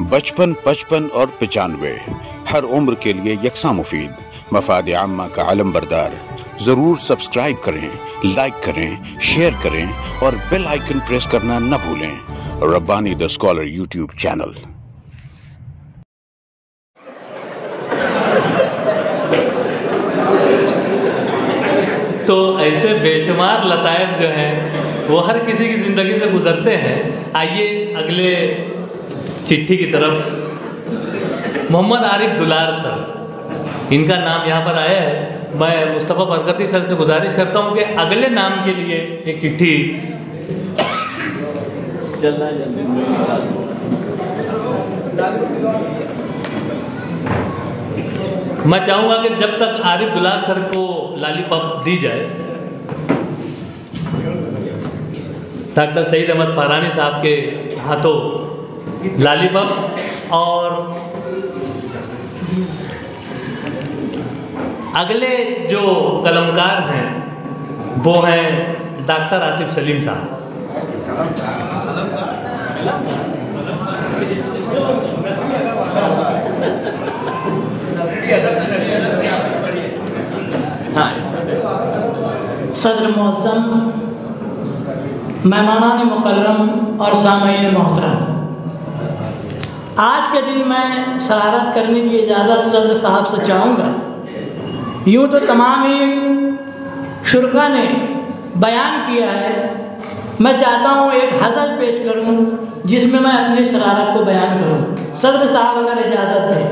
बचपन, 55 और 95 हर उम्र के लिए यकसा मुफीद, मफाद आम्मा का आलम बरदार। जरूर सब्सक्राइब करें, लाइक करें, शेयर करें और बेल आइकन प्रेस करना न भूलें। Rabbani the scholar YouTube channel. तो ऐसे बेशुमार लताइफ जो हैं वो हर किसी की ज़िंदगी से गुजरते हैं। आइए अगले चिट्ठी की तरफ। मोहम्मद आरिफ दुलार सर, इनका नाम यहाँ पर आया है। मैं मुस्तफ़ा बरकती सर से गुजारिश करता हूँ कि अगले नाम के लिए एक चिट्ठी मैं चाहूँगा कि जब तक आरिफ दुलार सर को लालीपॉप दी जाए, डॉक्टर सईद अहमद फरहानी साहब के हाथों लालीपॉप और अगले जो कलमकार हैं वो हैं डॉक्टर आसिफ सलीम साहब। हाँ, सदर मुअज़्ज़म, मेहमानान मुकर्रम और सामईन मोहतरम, आज के दिन मैं शरारत करने की इजाज़त सदर साहब से चाहूँगा। यूँ तो तमाम ही शुरका ने बयान किया है, मैं चाहता हूँ एक हज़ल पेश करूँ जिसमें मैं अपनी शरारत को बयान करूँ। सदर साहब अगर इजाज़त दें।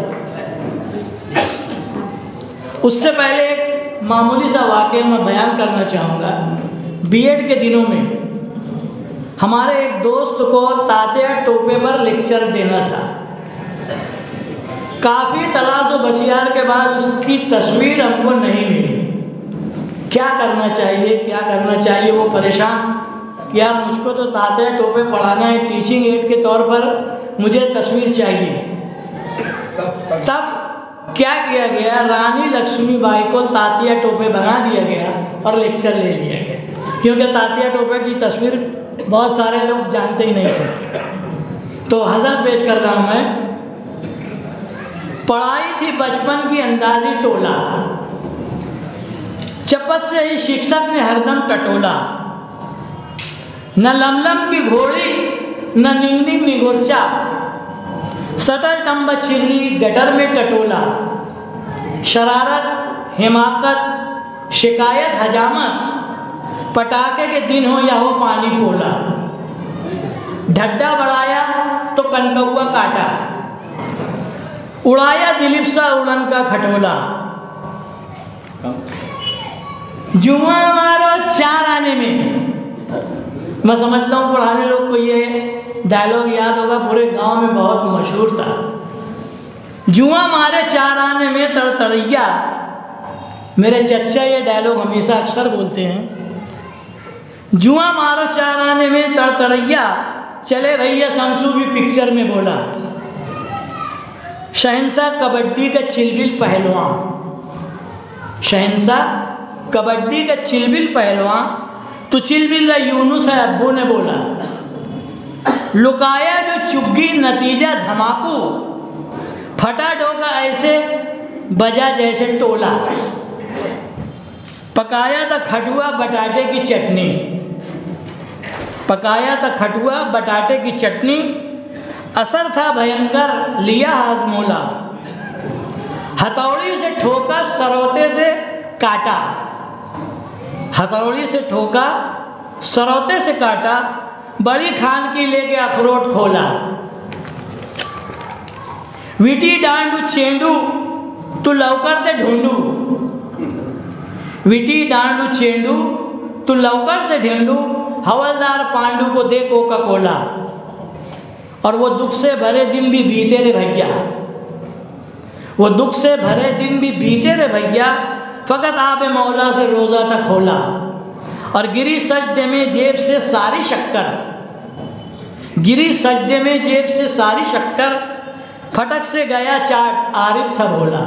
उससे पहले एक मामूली सा वाक़या मैं बयान करना चाहूँगा। बीएड के दिनों में हमारे एक दोस्त को तात्या टोपे पर लेक्चर देना था। काफ़ी तलाश व बशियार के बाद उसकी तस्वीर हमको नहीं मिली। क्या करना चाहिए, वो परेशान कि यार मुझको तो तात्या टोपे पढ़ाना है, टीचिंग एड के तौर पर मुझे तस्वीर चाहिए। तब क्या किया गया, रानी लक्ष्मीबाई को तात्या टोपे बना दिया गया और लेक्चर ले लिया गया, क्योंकि तात्या टोपे की तस्वीर बहुत सारे लोग जानते ही नहीं थे। तो हज़ल पेश कर रहा हूँ मैं। पढ़ाई थी बचपन की अंदाजी टोला, चपत से ही शिक्षक ने हरदम टटोला। न लमलम की घोड़ी न निंगनिंग निगोरचा, सटल टम्ब छिर्री गटर में टटोला। शरारत हिमाकत शिकायत हजामत, पटाखे के दिन हो या हो पानी पोला। ढड्डा बढ़ाया तो कनकौआ काटा, उड़ाया दिलीप सा उड़न का खटोला। जुआ मारो 4 आने में। मैं समझता हूँ पढ़ाने लोग को ये डायलॉग याद होगा, पूरे गांव में बहुत मशहूर था। जुआ मारे 4 आने में तड़तड़ैया। मेरे चचा ये डायलॉग हमेशा अक्सर बोलते हैं। जुआ मारो 4 आने में तड़तड़ैया, चले भैया शमसू भी पिक्चर में बोला। शहंशाह कबड्डी का चिलबिल पहलवान, शहंशाह कबड्डी का चिलबिल पहलवान, तो चिलबिल यूनुस है अब्बू ने बोला। लुकाया जो चुग्गी नतीजा धमाकू, फटा डोका ऐसे बजा जैसे टोला। पकाया था खटुआ बटाटे की चटनी, पकाया था खटुआ बटाटे की चटनी। असर था भयंकर लिया हाजमोला, हथौड़ी से ठोका सरौते से काटा। हथौड़ी से ठोका सरौते से काटा, बड़ी खान की लेके अखरोट खोला। विटी डांडू चेंडू तू लवकर दे ढूंढू, विटी डांडू चेंडू तू लवकर दे ढूंढू। हवलदार पांडू को दे कोका कोला। और वो दुख से भरे दिन भी बीते रे भैया, वो दुख से भरे दिन भी बीते रे भैया। फ़कत आबे मौला से रोज़ा तक खोला। और गिरी सजदे में जेब से सारी शक्कर, गिरी सजदे में जेब से सारी शक्कर। फटक से गया चाट आरिफ था भोला।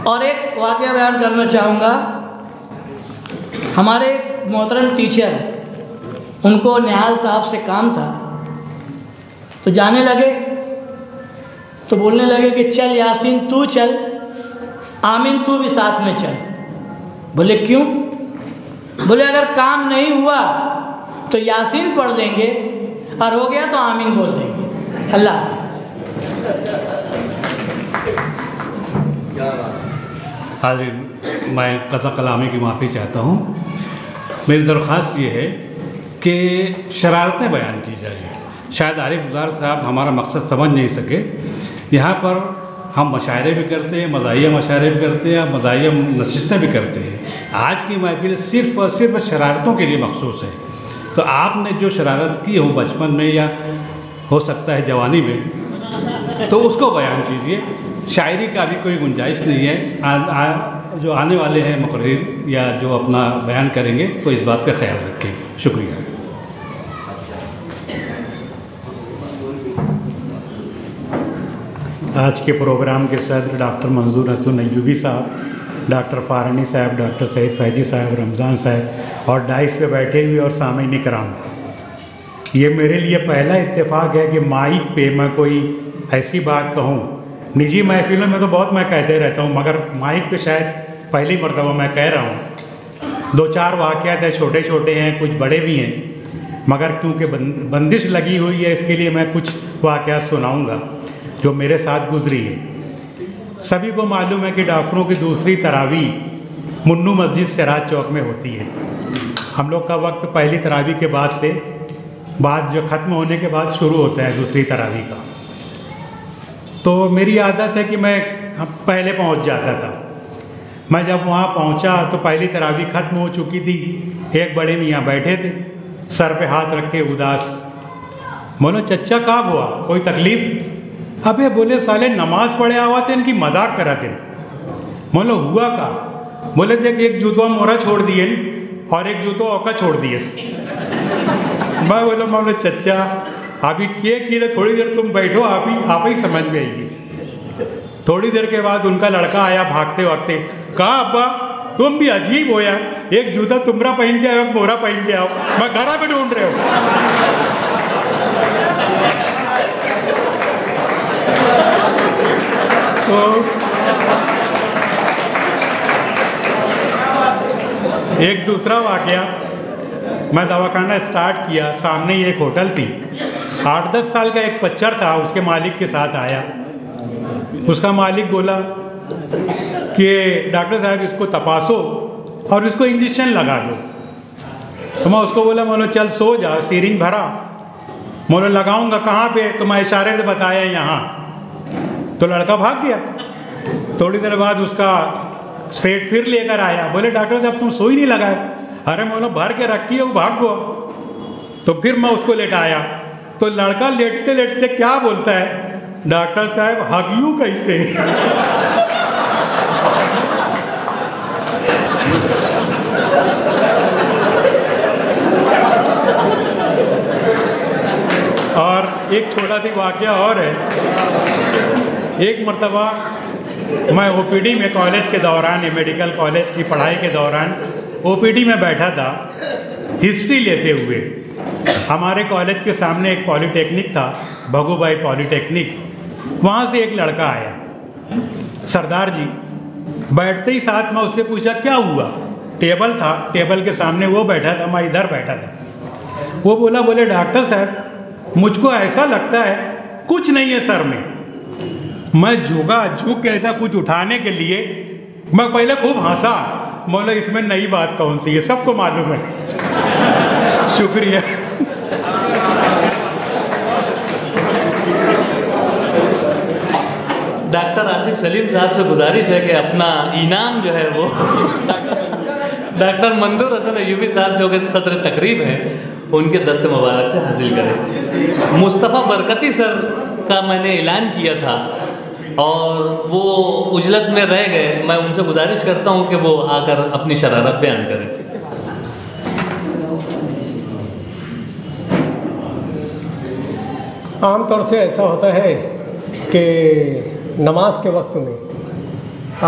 और एक वाक़या बयान करना चाहूँगा। हमारे मोहतरम टीचर, उनको निहाल साहब से काम था, तो जाने लगे तो बोलने लगे कि चल यासीन तू चल, आमीन तू भी साथ में चल। बोले क्यों? बोले अगर काम नहीं हुआ तो यासीन पढ़ देंगे और हो गया तो आमीन बोल देंगे। अल्लाह हाज़िर, मैं कता कलामी की माफ़ी चाहता हूँ। मेरी दरख्वास्त ये है कि शरारतें बयान की जाए। शायद आरिफ गुलजार साहब हमारा मकसद समझ नहीं सके। यहाँ पर हम मशायरे भी करते हैं, मज़ाहिया मशायरे भी करते हैं, मज़ाहिया नशिस्तें भी करते हैं। आज की महफिल सिर्फ़ और सिर्फ शरारतों के लिए मखसूस है। तो आपने जो शरारत की हो बचपन में या हो सकता है जवानी में, तो उसको बयान कीजिए। शायरी का भी कोई गुंजाइश नहीं है। जो आने वाले हैं मुकर्रिर या जो अपना बयान करेंगे तो इस बात का ख्याल रखें। शुक्रिया। आज के प्रोग्राम के सदर डॉक्टर मंजूर हसन अय्यूबी साहब, डॉक्टर फ़ारनी साहब, डॉक्टर सईद फैजी साहब, रमज़ान साहब और डाइस पे बैठे हुए और सामईन इकराम, ये मेरे लिए पहला इत्तेफाक है कि माइक पे मैं कोई ऐसी बात कहूँ। निजी महफिलों में तो बहुत मैं कहते रहता हूँ, मगर माइक पे शायद पहली मरतबा मैं कह रहा हूँ। 2-4 वाक़यात हैं, छोटे छोटे हैं, कुछ बड़े भी हैं, मगर क्योंकि बंदिश लगी हुई है इसके लिए मैं कुछ वाक़यात सुनाऊँगा जो मेरे साथ गुजरी है। सभी को मालूम है कि डॉक्टरों की दूसरी तरावीह मुन्नू मस्जिद सिराज चौक में होती है। हम लोग का वक्त पहली तरावीह के बाद से जो ख़त्म होने के बाद शुरू होता है दूसरी तरावीह का। तो मेरी आदत है कि मैं पहले पहुंच जाता था। मैं जब वहाँ पहुँचा तो पहली तरावीह ख़त्म हो चुकी थी। एक बड़े मियाँ बैठे थे, सर पे हाथ रख के उदास। बोलो चच्चा कब हुआ, कोई तकलीफ़? अबे बोले साले नमाज पढ़े आवा थे, इनकी मजाक करा थे। बोलो हुआ का? बोले देख एक जूतवा मोरा छोड़ दिए और एक जूतो औका छोड़ दिए। मैं बोलो चच्चा अभी के की थोड़ी देर तुम बैठो, आप ही समझ में आएगी। थोड़ी देर के बाद उनका लड़का आया भागते भागते, कहा अब्बा तुम भी अजीब हो यार, एक जूता तुम्हारा पहन के आओ, एक मोरा पहन के आओ, मैं घरा पे ढूंढ रहे हो। तो एक दूसरा वाकया, मैं दवाखाना स्टार्ट किया, सामने ही एक होटल थी। 8-10 साल का एक बच्चा था, उसके मालिक के साथ आया। उसका मालिक बोला कि डॉक्टर साहब इसको तपासो और इसको इंजेक्शन लगा दो। तो मैं उसको बोला बोलो चल सो जा, सीरिंज भरा। बोलो लगाऊंगा कहाँ पे? तो मैं इशारे से बताया यहाँ। तो लड़का भाग गया। थोड़ी देर बाद उसका सेठ फिर लेकर आया, बोले डॉक्टर साहब तुम सो ही नहीं लगाए। अरे बोलो भर के रखी है, वो भाग गया। तो फिर मैं उसको लेटाया, तो लड़का लेटते लेटते क्या बोलता है, डॉक्टर साहब हगियो कैसे? और एक छोटा सी वाकया और है। एक मर्तबा मैं ओपीडी में कॉलेज के दौरान, मेडिकल कॉलेज की पढ़ाई के दौरान ओपीडी में बैठा था, हिस्ट्री लेते हुए। हमारे कॉलेज के सामने एक पॉलीटेक्निक था, भगूभाई पॉलीटेक्निक। वहाँ से एक लड़का आया, सरदार जी। बैठते ही साथ में उससे पूछा क्या हुआ। टेबल था, टेबल के सामने वो बैठा था, मैं इधर बैठा था। वो बोले डॉक्टर साहब मुझको ऐसा लगता है कुछ नहीं है सर में। मैं झुक के ऐसा कुछ उठाने के लिए मैं पहले खूब हंसा। बोले इसमें नई बात कौन सी है, सबको मालूम है। शुक्रिया। डॉक्टर आसिफ सलीम साहब से गुजारिश है कि अपना इनाम जो है वो डॉक्टर मंजूर हसन अय्यूबी साहब जो कि सदर तकरीब हैं उनके दस्त मुबारक से हासिल करें। मुस्तफ़ा बरकती सर का मैंने ऐलान किया था और वो उजलत में रह गए। मैं उनसे गुजारिश करता हूँ कि वो आकर अपनी शरारत बयान करें। आमतौर से ऐसा होता है कि नमाज के वक्त में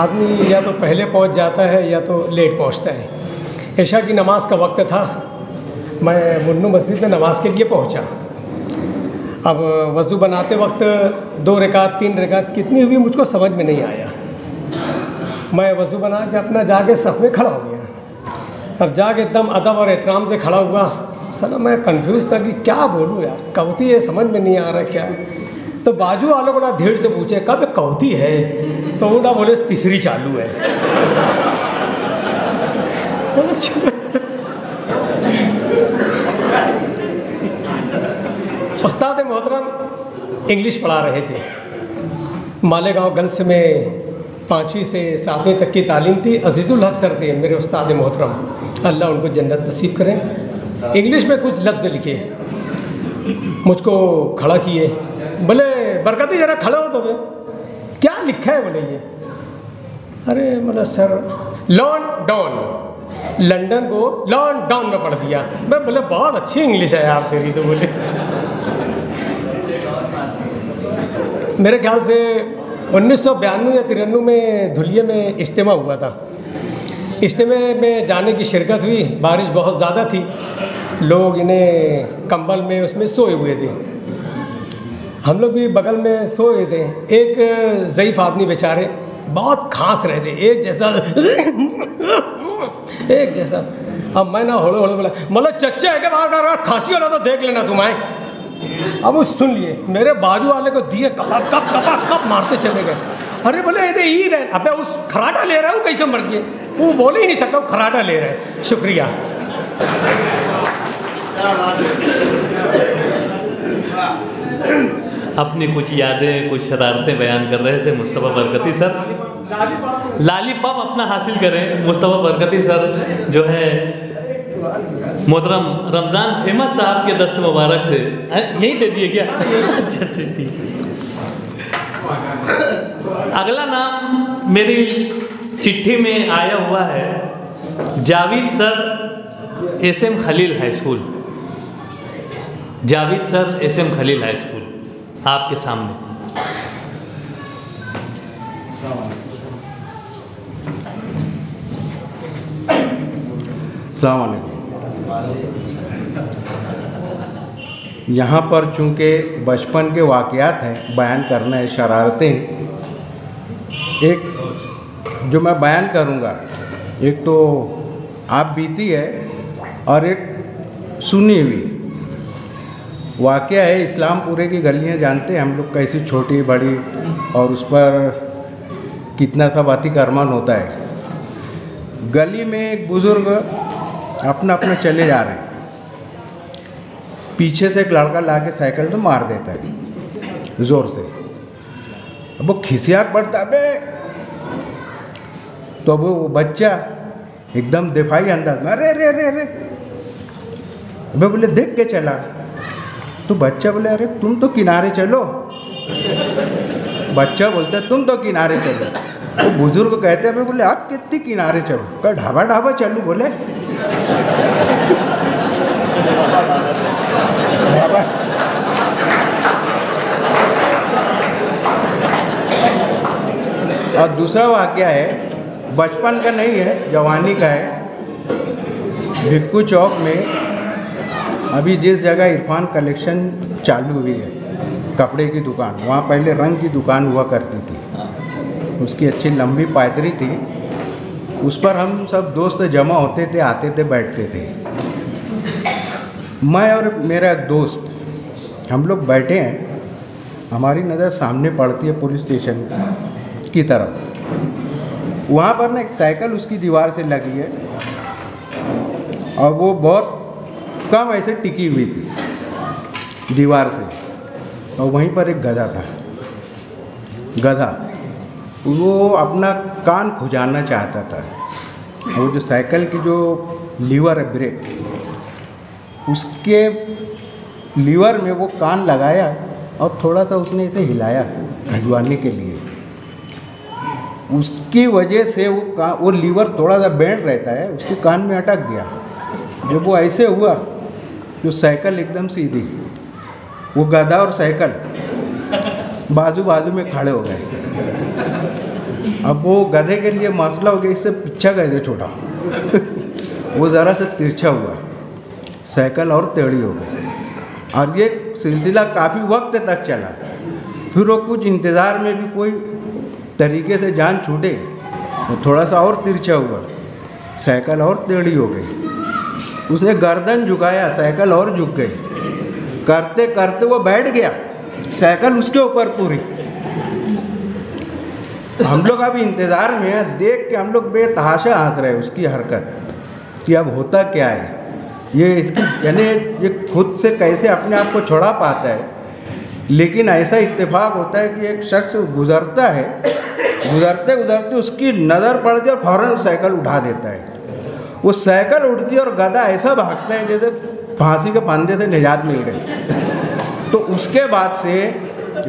आदमी या तो पहले पहुंच जाता है या तो लेट पहुंचता है। इशा की नमाज का वक्त था, मैं मुन्नू मस्जिद में नमाज के लिए पहुंचा। अब वज़ू बनाते वक्त 2 रकात 3 रकात कितनी हुई मुझको समझ में नहीं आया। मैं वज़ू बना के अपना जाके सफ़ में खड़ा हो गया। अब जाके एकदम अदब और एहतराम से खड़ा हुआ। सला मैं कंफ्यूज था कि क्या बोलूँ यार, कवती है समझ में नहीं आ रहा क्या है। तो बाजू वालों बड़ा धीरे से पूछे कब कवती है, तो वो ना बोले तीसरी चालू है। उस्ताद मोहतरम इंग्लिश पढ़ा रहे थे। मालेगांव गर्ल्स में 5वीं से 7वीं तक की तालीम थी। अजीज़ुल हक सर थे मेरे उस्ताद मोहतरम, अल्लाह उनको जन्नत नसीब करें। इंग्लिश में कुछ लफ्ज़ लिखे, मुझको खड़ा किए, बोले बरकती ज़रा खड़े हो। तो क्या लिखा है बोले ये? अरे बोला सर लॉन्डन, लंदन को लॉन्डन में पढ़ दिया। मैं बोले बहुत अच्छी इंग्लिश है यार तेरी। तो बोले मेरे ख्याल से 1992 या 93 में धुलिया में इज्तिमा हुआ था। इज्तिमे में जाने की शिरकत हुई। बारिश बहुत ज़्यादा थी, लोग इन्हें कंबल में उसमें सोए हुए थे, हम लोग भी बगल में सोए थे। एक ज़ईफ़ आदमी बेचारे बहुत खांस रहे थे, एक जैसा। अब मैं ना होड़े होड़े बोला मतलब चच्चा है कि बाहर खांसी वाला तो देख लेना तुम आए। अब वो सुन लिए, मेरे बाजू वाले को दिए कप मारते चले गए। अरे बोले ये ही रहे, अबे उस खराटा ले रहा है वो कैसे मर गए? वो बोल ही नहीं सकता, वो खराटा ले रहे हैं। शुक्रिया। अपनी कुछ यादें कुछ शरारतें बयान कर रहे थे मुस्तफ़ा बरकती सर। लालीपॉप अपना हासिल करें। मुस्तफ़ा बरकती सर जो है मोहतरम रमज़ान फेमस साहब के दस्त मुबारक से यही दे दिए क्या? अच्छा ठीक। अगला नाम मेरी चिट्ठी में आया हुआ है Javed sir SM Khalil high school. Javed sir SM Khalil high school आपके सामने। अस्सलाम वालेकुम। यहाँ पर चूँकि बचपन के वाक़यात हैं, बयान करना है, शरारतें। एक जो मैं बयान करूँगा, एक तो आप बीती है और एक सुनी हुई वाक़या है। इस्लामपुरे की गलियाँ जानते हैं हम लोग, कैसी छोटी बड़ी और उस पर कितना सब अतिक्रमण होता है। गली में एक बुज़ुर्ग अपना अपना चले जा रहे हैं, पीछे से एक लड़का लाके साइकिल तो मार देता है ज़ोर से। अब वो खिसियार पड़ता है बे, तो वो बच्चा एकदम दिफाई अंदाज में अरे रे रे रे, अबे बोले देख के चला। तो बच्चा बोले अरे तुम तो किनारे चलो। बच्चा बोलता है तुम तो किनारे चलो। तो बुजुर्ग कहते हैं बोले आप कितनी किनारे चलो? क्या ढाबा ढाबा चलूँ? बोले और दूसरा वाक़या है, बचपन का नहीं है, जवानी का है। भिक्कू चौक में अभी जिस जगह इरफान कलेक्शन चालू हुई है, कपड़े की दुकान, वहाँ पहले रंग की दुकान हुआ करती थी। उसकी अच्छी लंबी पायतरी थी, उस पर हम सब दोस्त जमा होते थे, आते थे, बैठते थे। मैं और मेरा एक दोस्त हम लोग बैठे हैं, हमारी नज़र सामने पड़ती है पुलिस स्टेशन की तरफ। वहाँ पर ना एक साइकिल उसकी दीवार से लगी है और वो बहुत कम ऐसे टिकी हुई थी दीवार से, और वहीं पर एक गधा था। गधा वो अपना कान खुजाना चाहता था। वो जो साइकिल की जो लीवर है, ब्रेक, उसके लीवर में वो कान लगाया और थोड़ा सा उसने इसे हिलाया खजवाने के लिए। उसकी वजह से वो लीवर थोड़ा सा बेंड रहता है, उसके कान में अटक गया। जब वो ऐसे हुआ तो साइकिल एकदम सीधी, वो गधा और साइकिल बाजू बाजू में खड़े हो गए। अब वो गधे के लिए मसला हो गया, इससे पीछा कैसे छोड़ा। वो ज़रा सा तिरछा हुआ, साइकिल और टेढ़ी हो गई और ये सिलसिला काफ़ी वक्त तक चला। फिर वो कुछ इंतज़ार में भी कोई तरीके से जान छूटे तो थोड़ा सा और तिरछा हुआ, साइकिल और टेढ़ी हो गई। उसने गर्दन झुकाया, साइकिल और झुक गई। करते करते वो बैठ गया, साइकिल उसके ऊपर पूरी। हम लोग अभी इंतज़ार में हैं, देख के हम लोग बेतहाशा हंस रहे उसकी हरकत कि अब होता क्या है, ये इसकी यानी ये खुद से कैसे अपने आप को छुड़ा पाता है। लेकिन ऐसा इत्तेफाक होता है कि एक शख्स गुज़रता है, गुज़रते गुज़रते उसकी नज़र पड़ जाए, फ़ौरन साइकिल उठा देता है। वो साइकिल उठती है और गधा ऐसा भागता है जैसे फांसी के फंदे से निजात मिल गई। तो उसके बाद से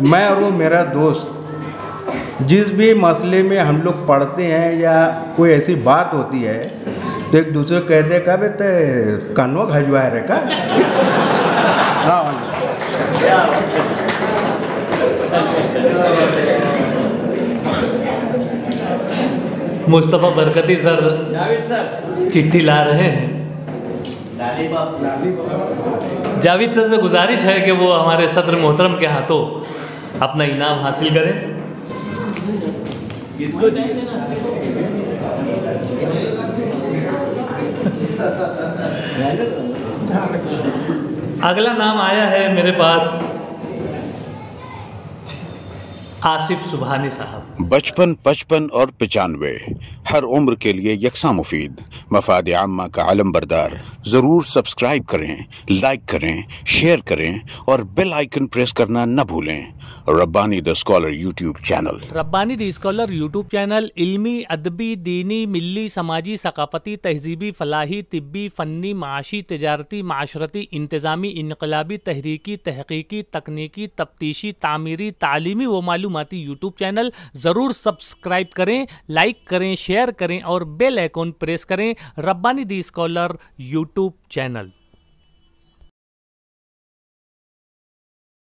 मैं और वो मेरा दोस्त जिस भी मसले में हम लोग पढ़ते हैं या कोई ऐसी बात होती है तो एक दूसरे को कहते हैं कब ते कन्वा खजवाए रे का। मुस्तफ़ा बरकती सर चिट्ठी ला रहे हैं। जावेद सर से गुजारिश है कि वो हमारे सदर मोहतरम के हाथों अपना इनाम हासिल करें। किसको अगला नाम आया है मेरे पास, आसिफ सुबहानी साहब। बचपन, 55 और 95 हर उम्र के लिए यकसा मुफीद, मफाद आम्मा का आलम बरदार। ज़रूर सब्सक्राइब करें, लाइक करें, शेयर करें और बेल आइकन प्रेस करना न भूलें। Rabbani the scholar YouTube channel. Rabbani the scholar YouTube channel इल्मी, अदबी, दीनी, मिल्ली, समाजी, सकाफती, तहजीबी, फलाही, तिब्बी, फ़न्नी, माशी, तिजारती, माशरती, इंतज़ामी, इनकलाबी, तहरीकी, तहकीकी, तकनीकी, तफ्तीशी, तामीरी, तालीमी व मालूमाती यूट्यूब चैनल। ज़रूर सब्सक्राइब करें, लाइक करें, शेयर करें और बेल आइकन प्रेस करें। Rabbani the scholar YouTube channel.